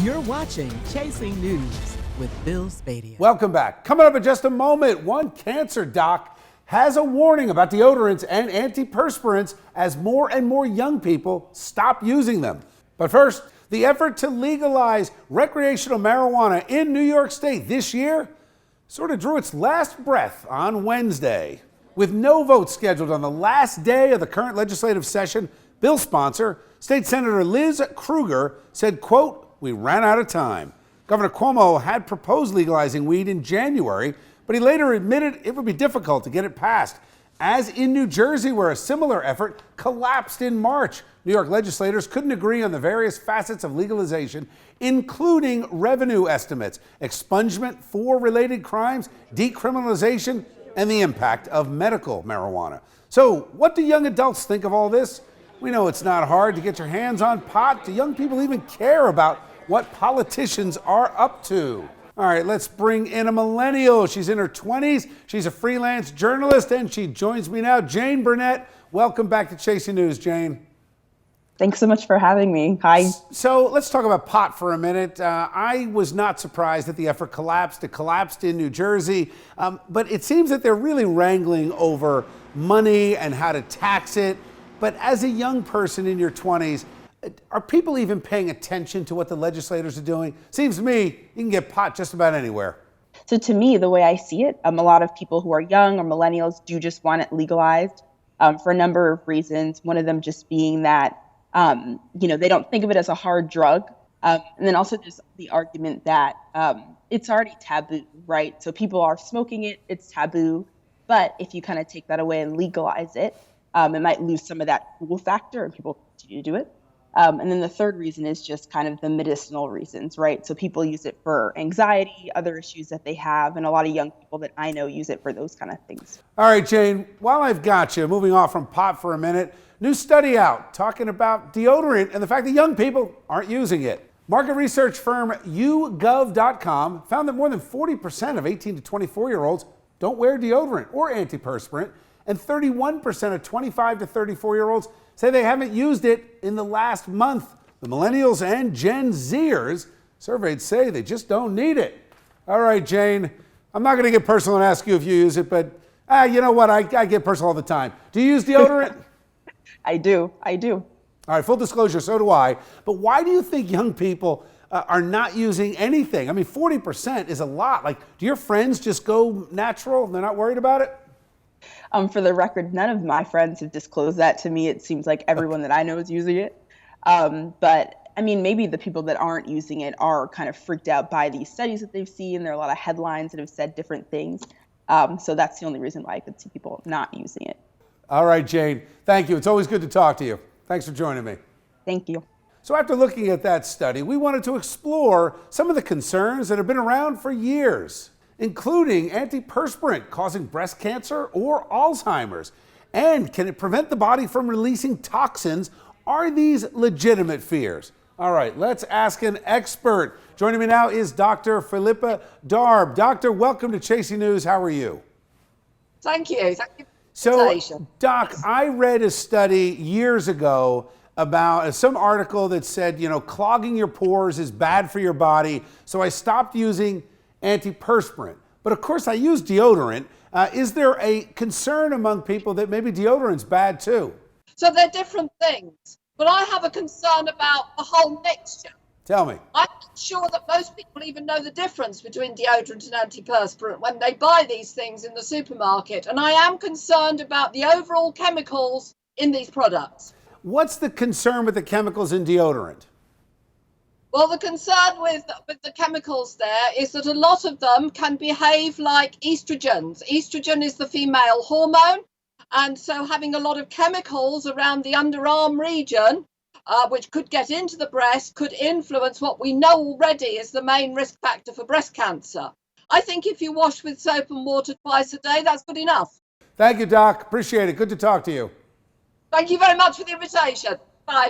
You're watching Chasing News with Bill Spadea. Welcome back. Coming up in just a moment, one cancer doc has a warning about deodorants and antiperspirants as more and more young people stop using them. But first, the effort to legalize recreational marijuana in New York State this year sort of drew its last breath on Wednesday. With no vote scheduled on the last day of the current legislative session, Bill's sponsor, State Senator Liz Krueger, said, quote, "We ran out of time." Governor Cuomo had proposed legalizing weed in January, but he later admitted it would be difficult to get it passed. As in New Jersey, where a similar effort collapsed in March, New York legislators couldn't agree on the various facets of legalization, including revenue estimates, expungement for related crimes, decriminalization, and the impact of medical marijuana. So, what do young adults think of all this? We know it's not hard to get your hands on pot. Do young people even care about what politicians are up to? All right, let's bring in a millennial. She's in her 20s. She's a freelance journalist, and she joins me now. Jane Burnett, welcome back to Chasing News, Jane. Thanks so much for having me. Hi. So let's talk about pot for a minute. I was not surprised that the effort collapsed. It collapsed in New Jersey, but it seems that they're really wrangling over money and how to tax it. But as a young person in your 20s, are people even paying attention to what the legislators are doing? Seems to me you can get pot just about anywhere. So to me, the way I see it, a lot of people who are young or millennials do just want it legalized for a number of reasons. One of them just being that, they don't think of it as a hard drug. And then also just the argument that it's already taboo, right? So people are smoking it, it's taboo. But if you kind of take that away and legalize it, it might lose some of that cool factor and people continue to do it. And then the third reason is just kind of the medicinal reasons, right? So people use it for anxiety, other issues that they have, and a lot of young people that I know use it for those kind of things. All right, Jane, while I've got you, moving off from pot for a minute, new study out talking about deodorant and the fact that young people aren't using it. Market research firm YouGov.com found that more than 40% of 18 to 24-year-olds don't wear deodorant or antiperspirant, and 31% of 25 to 34-year-olds say they haven't used it in the last month. The millennials and Gen Zers surveyed say they just don't need it. All right, Jane, I'm not going to get personal and ask you if you use it, but you know what? I get personal all the time. Do you use deodorant? I do. All right, full disclosure, so do I. But why do you think young people are not using anything? I mean, 40% is a lot. Like, do your friends just go natural and they're not worried about it? For the record, none of my friends have disclosed that to me. It seems like everyone that I know is using it. But I mean, maybe the people that aren't using it are kind of freaked out by these studies that they've seen. There are a lot of headlines that have said different things. So that's the only reason why I could see people not using it. All right, Jane. Thank you. It's always good to talk to you. Thanks for joining me. Thank you. So after looking at that study, we wanted to explore some of the concerns that have been around for years, including antiperspirant causing breast cancer or Alzheimer's. And can it prevent the body from releasing toxins? Are these legitimate fears? All right, let's ask an expert. Joining me now is Dr. Philippa Darb. Doctor, welcome to Chasing News. How are you? Thank you. Thank you. So, Doc, I read a study years ago about some article that said, clogging your pores is bad for your body. So I stopped using antiperspirant. But of course, I use deodorant. Is there a concern among people that maybe deodorant's bad too? So they're different things. But I have a concern about the whole mixture. Tell me. I'm not sure that most people even know the difference between deodorant and antiperspirant when they buy these things in the supermarket. And I am concerned about the overall chemicals in these products. What's the concern with the chemicals in deodorant? Well, the concern with the chemicals there is that a lot of them can behave like estrogens. Estrogen is the female hormone. And so having a lot of chemicals around the underarm region, which could get into the breast, could influence what we know already is the main risk factor for breast cancer. I think if you wash with soap and water twice a day, that's good enough. Thank you, Doc. Appreciate it. Good to talk to you. Thank you very much for the invitation. Bye.